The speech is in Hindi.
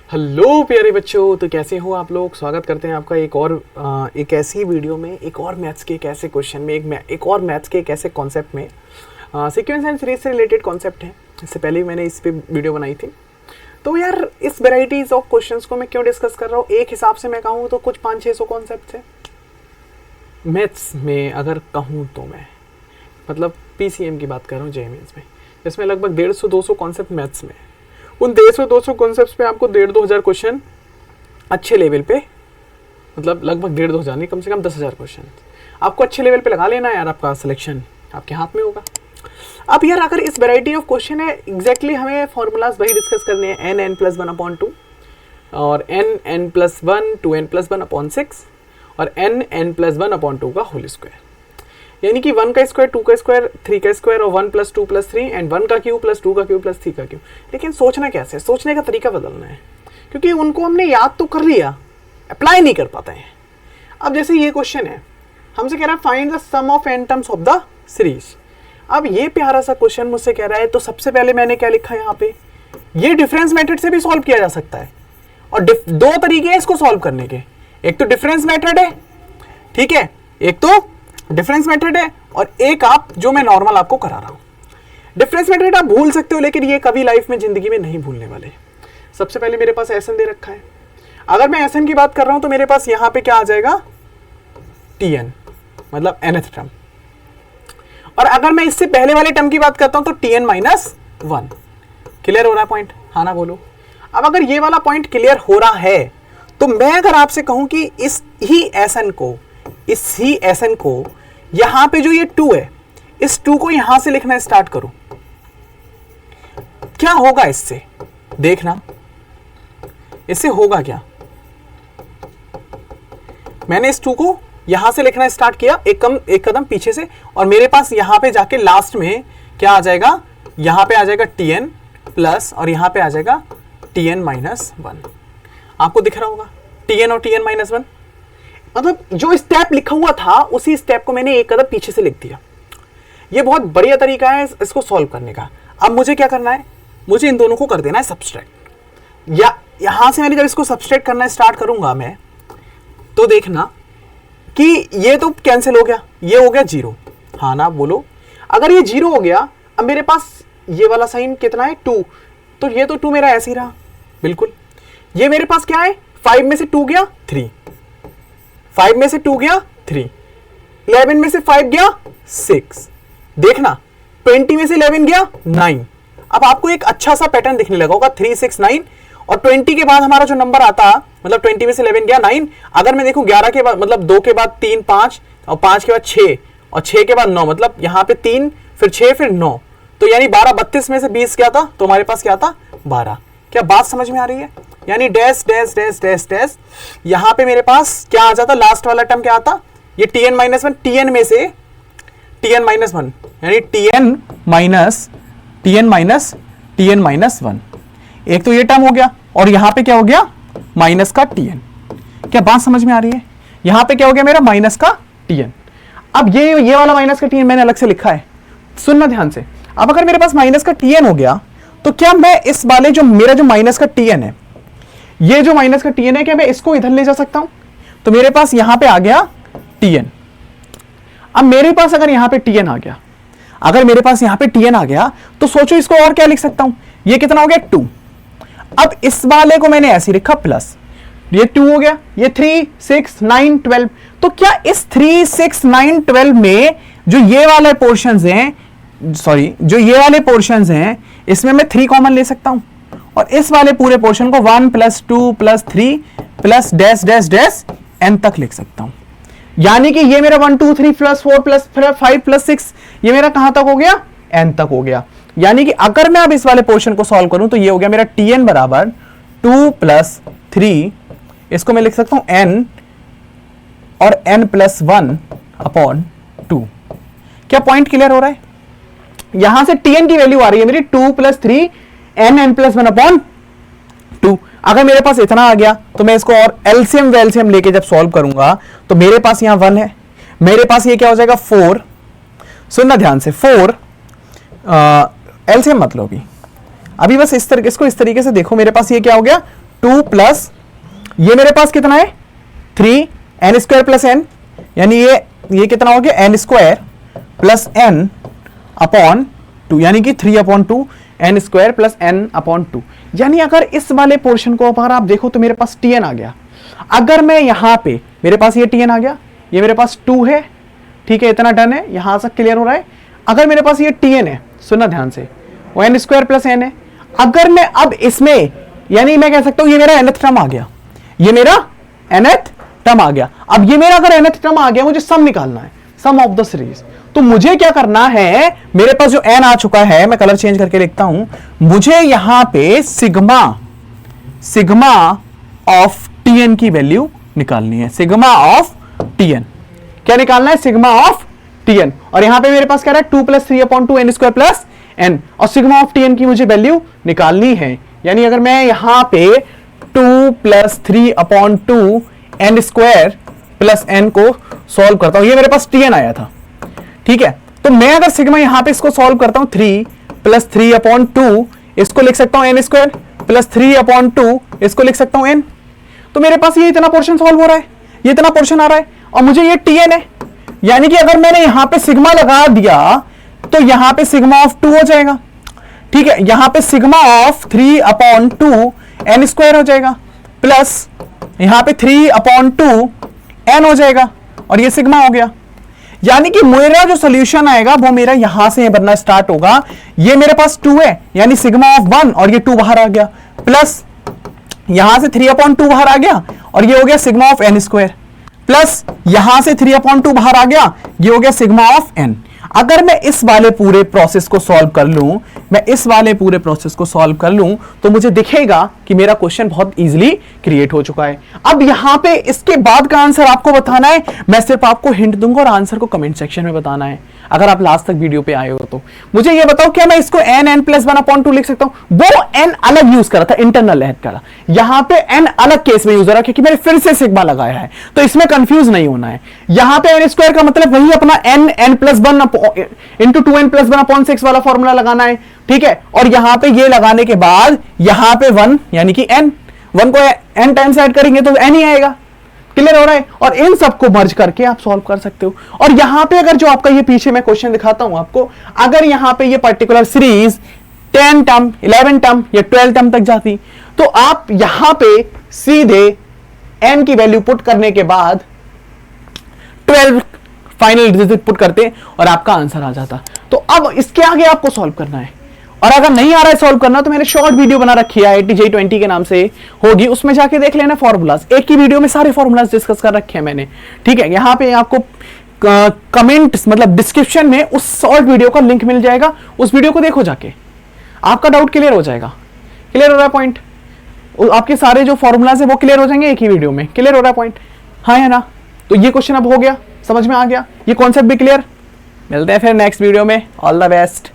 हेलो प्यारे बच्चों, तो कैसे हो आप लोग। स्वागत करते हैं आपका एक ऐसी वीडियो में, एक और मैथ्स के एक ऐसे क्वेश्चन में, एक और मैथ्स के एक ऐसे कॉन्सेप्ट में। सीक्वेंस एंड सीरीज से रिलेटेड कॉन्सेप्ट है। इससे पहले मैंने इस पे वीडियो बनाई थी। तो यार इस वेराइटीज़ ऑफ क्वेश्चंस को मैं क्यों डिस्कस कर रहा हूँ, एक हिसाब से मैं कहूँ तो कुछ 500-600 कॉन्सेप्ट है मैथ्स में। अगर कहूँ तो मैं मतलब PCM की बात कर रहा हूँ, JMS में, इसमें लगभग 150-200 कॉन्सेप्ट मैथ्स में। उन 150-200 कॉन्सेप्ट्स पे आपको 1,500 क्वेश्चन अच्छे लेवल पे, मतलब लगभग 1,500 नहीं, कम से कम 10,000 क्वेश्चन आपको अच्छे लेवल पे लगा लेना है यार। आपका सिलेक्शन आपके हाथ में होगा। अब यार अगर इस वैरायटी ऑफ क्वेश्चन है, एग्जैक्टली हमें फॉर्मूलाज वही डिस्कस करने हैं, n+1/2 और n+1 2n+1/6 और n+1/2 का होल स्क्वायर, यानी कि 1 का स्क्वायर 2 का स्क्वायर 3 का स्क्वायर और 1 + 2 + 3 एंड 1 का क्यूब + 2 का क्यूब + 3 का क्यूब। लेकिन सोचना कैसे है, सोचने का तरीका बदलना है, क्योंकि उनको हमने याद तो कर लिया, अप्लाई नहीं कर पाते हैं। अब जैसे ये क्वेश्चन है, हमसे कह रहा है find the sum of n terms of the series. अब ये प्यारा सा क्वेश्चन मुझसे कह रहा है, तो सबसे पहले मैंने क्या लिखा है यहाँ पे, ये डिफरेंस मेथड से भी सॉल्व किया जा सकता है। और दो तरीके हैं इसको सॉल्व करने के, एक तो डिफरेंस मेथड है, ठीक है, एक तो डिफरेंस मेथड है और एक आप जो मैं नॉर्मल आपको करा रहा हूं। डिफरेंस मेथड आप भूल सकते हो, लेकिन ये कभी लाइफ में जिंदगी में नहीं भूलने वाले। सबसे पहले मेरे पास एसएन दे रखा है। अगर मैं एसएन की बात कर रहा हूं तो मेरे पास यहां पे क्या आ जाएगा, टीएन, मतलब nth टर्म। और अगर मैं इससे पहले वाले टर्म की बात करता हूं तो Tn-1। क्लियर हो रहा है पॉइंट? हाँ ना बोलो। अब अगर ये वाला पॉइंट क्लियर हो रहा है तो मैं अगर आपसे कहूं कि इस ही एसएन को यहां पे जो ये 2 है, इस 2 को यहां से लिखना स्टार्ट करो, क्या होगा इससे? देखना इससे होगा क्या। मैंने इस 2 को यहां से लिखना स्टार्ट किया, एक कदम पीछे से, और मेरे पास यहां पे जाके लास्ट में क्या आ जाएगा, यहां पे आ जाएगा Tn प्लस और यहां पे आ जाएगा Tn-1। आपको दिख रहा होगा Tn और Tn-1, मतलब जो स्टेप लिखा हुआ था उसी स्टेप को मैंने एक कदम पीछे से लिख दिया। ये बहुत बढ़िया तरीका है इसको सॉल्व करने का। अब मुझे क्या करना है, मुझे इन दोनों को कर देना है सब्सट्रैक्ट। या यहां से मैंने जब इसको सब्सट्रैक्ट करना स्टार्ट करूंगा मैं, तो देखना कि ये तो कैंसिल हो गया, ये हो गया 0। हाँ ना बोलो। अगर ये 0 हो गया, अब मेरे पास ये वाला साइन कितना है, 2, तो ये तो 2 मेरा ऐसे ही रहा बिल्कुल। ये मेरे पास क्या है, 5 में से 2 गया 3, 5 में से 2 गया 3, 11 में से 5 गया 6, देखना 20 में से 11 गया 9। अब आपको एक अच्छा सा पैटर्न दिखने लगा होगा, 3 6 9, और 20 के बाद हमारा जो नंबर आता, मतलब 20 में से 11 गया 9। अगर मैं देखूं 11 के बाद, मतलब 2 के बाद 3 5 और 5 के बाद 6 और 6 के बाद 9, मतलब यहाँ पे 3 फिर 6 फिर 9, तो यानी 12, 32 में से 20 क्या था, तो हमारे पास क्या था 12। क्या बात समझ में आ रही है? यानी dash dash dash dash dash, यहां पे मेरे पास क्या आ जाता, लास्ट वाला टर्म क्या आता, ये Tn-1, Tn में से Tn-1, यानी Tn-1। एक तो ये टर्म हो गया, और यहां पे क्या हो गया, माइनस का Tn। क्या बात समझ में आ रही है? यहां पे क्या हो गया मेरा, माइनस का Tn। अब ये वाला माइनस का Tn मैंने अलग से लिखा है, सुनना ध्यान से। अब अगर मेरे पास माइनस का Tn हो गया, तो क्या मैं इस वाले जो मेरा जो माइनस का Tn है, ये जो माइनस का Tn है, क्या मैं इसको इधर ले जा सकता हूं? तो मेरे पास यहां पे आ गया Tn। अब मेरे पास अगर यहां पे Tn आ गया, अगर मेरे पास यहां पे Tn आ गया, तो सोचो इसको और क्या लिख सकता हूं, ये कितना हो गया 2। अब इस वाले को मैंने ऐसे लिखा प्लस, ये 2 हो गया, ये 3 6 9 12। तो क्या इस 3 6 9 12 में जो ये वाले पोर्शंस हैं, सॉरी जो ये वाले पोर्शंस हैं, इसमें मैं 3 कॉमन ले सकता हूं, और इस वाले पूरे पोर्शन को 1 + 2 + 3 plus dash dash dash n तक लिख सकता हूं। यानी कि ये मेरा 1 2 3 + 4 + 5 + 6, ये मेरा कहां तक हो गया, n तक हो गया। यानी कि अगर मैं अब इस वाले पोर्शन को सॉल्व करूं तो ये हो गया मेरा Tn बराबर 2 + 3, इसको मैं लिख सकता हूं n और n+1/2। क्या पॉइंट क्लियर हो रहा है? यहां से Tn की वैल्यू आ रही है मेरी 2 + 3 n+1/2। अगर मेरे पास इतना आ गया तो मैं इसको और एलसीएम वेलसीएम लेके जब सॉल्व करूंगा तो मेरे पास यहां 1 है, मेरे पास ये क्या हो जाएगा 4। सुनना ध्यान से, 4 एलसीएम मतलब अभी बस इसको इस तरीके से देखो, मेरे पास ये क्या हो गया 2 प्लस ये मेरे पास कितना है 3 n स्क्वायर प्लस n, यानी ये कितना हो गया n square plus n upon 2, यानी कि 3/2 n square plus n upon 2। यानी अगर इस वाले पोर्शन को अगर आप देखो तो मेरे पास tn आ गया। अगर मैं यहां पे मेरे पास ये tn आ गया, ये मेरे पास 2 है, ठीक है, इतना डन है, यहां से क्लियर हो रहा है। अगर मेरे पास ये tn है, सुनना ध्यान से, वो n स्क्वायर प्लस n है। अगर मैं अब इसमें, यानी मैं कह सकता हूं ये मेरा nth टर्म आ गया, ये मेरा nth टर्म आ गया। अब ये मेरा अगर nth टर्म आ गया, मुझे सम निकालना है, सम ऑफ द सीरीज। तो मुझे क्या करना है, मेरे पास जो n आ चुका है, मैं कलर चेंज करके लिखता हूं, मुझे यहां पे सिग्मा ऑफ tn की वैल्यू निकालनी है। सिग्मा ऑफ tn क्या निकालना है, सिग्मा ऑफ tn। और यहां पे मेरे पास क्या रहा है 2 plus 3/2 n square plus n, और सिग्मा ऑफ tn की मुझे वैल्यू निकालनी है। यानी अगर मैं यहां पे 2 plus 3/2 n square plus n को सॉल्व करता हूं, ये मेरे पास tn आया था, ठीक है। तो मैं अगर सिग्मा यहां पे इसको सॉल्व करता हूं 3 प्लस 3/2, इसको लिख सकता हूं n स्क्वायर प्लस 3/2, इसको लिख सकता हूं n। तो मेरे पास ये इतना पोर्शन सॉल्व हो रहा है, ये इतना पोर्शन आ रहा है, और मुझे ये tn है। यानी कि अगर मैंने यहां पे सिग्मा लगा दिया तो यहां पे सिग्मा ऑफ 2 हो जाएगा, ठीक है। यहां पे सिग्मा ऑफ 3/2 n स्क्वायर हो जाएगा, प्लस यहां पे 3/2 n हो जाएगा, और ये सिग्मा हो गया। यानी कि मेरा जो सोल्यूशन आएगा वो मेरा यहां से बनना स्टार्ट होगा। ये मेरे पास 2 है, यानी सिग्मा ऑफ 1, और ये 2 बाहर आ गया, प्लस यहां से 3/2 बाहर आ गया, और ये हो गया sigma of n square, plus यहां से 3/2 बाहर आ गया, ये हो गया सिग्मा ऑफ n। अगर मैं इस वाले पूरे प्रोसेस को सॉल्व कर लूं, मैं इस वाले पूरे प्रोसेस को सॉल्व कर लूं, तो मुझे दिखेगा कि मेरा क्वेश्चन बहुत इजीली क्रिएट हो चुका है। अब यहां पे इसके बाद का आंसर आपको बताना है, मैं सिर्फ आपको हिंट दूंगा और आंसर को कमेंट सेक्शन में बताना है। अगर आप लास्ट तक वीडियो पे आए हो तो मुझे ये बताओ, क्या मैं इसको n प्लस 1/2 लिख सकता हूं? वो n अलग यूज करा था, इंटरनल ऐड करा, यहां पे n अलग केस में यूज हो रहा है, क्योंकि मैंने फिर से सिग्मा लगाया है, तो इसमें कंफ्यूज नहीं होना है। यहां पे n स्क्वायर का मतलब वही अपना n plus 1 into 2n plus 1/6 वाला फॉर्मूला लगाना है, ठीक है। और यहां पे ये लगाने के बाद यहां पे 1 यानी कि n, 1 को n टाइम्स ऐड करेंगे तो n ही आएगा, क्लियर हो रहा है। और इन सबको मर्ज करके आप सॉल्व कर सकते हो। और यहां पे अगर जो आपका ये पीछे मैं क्वेश्चन दिखाता हूं आपको, अगर यहां पे ये पर्टिकुलर सीरीज 10 टर्म 11 टर्म या 12 टर्म तक जाती, तो आप यहां पे सीधे n की वैल्यू पुट करने के बाद 12 फाइनल डिजिट पुट करते और आपका आंसर आ जाता। तो अब इसके आगे आपको सॉल्व करना है, और अगर नहीं आ रहा है सॉल्व करना तो मैंने शॉर्ट वीडियो बना रखी है IITJEE20 के नाम से होगी, उसमें जाके देख लेना फॉर्मूलाज। एक ही वीडियो में सारे फॉर्मूलाज डिस्कस कर रखे हैं मैंने, ठीक है। यहां पे आपको कमेंट मतलब डिस्क्रिप्शन में उस शॉर्ट वीडियो का लिंक मिल जाएगा, उस वीडियो को देखो जाके, आपका डाउट क्लियर हो जाएगा। क्लियर हो रहा है पॉइंट? आपके सारे जो फॉर्मूलाज है वो क्लियर हो जाएंगे एक ही वीडियो में। क्लियर हो रहा है पॉइंट? हाँ है ना? तो ये क्वेश्चन अब हो गया, समझ में आ गया, ये कॉन्सेप्ट भी क्लियर। मिलते हैं फिर नेक्स्ट वीडियो में। All the best.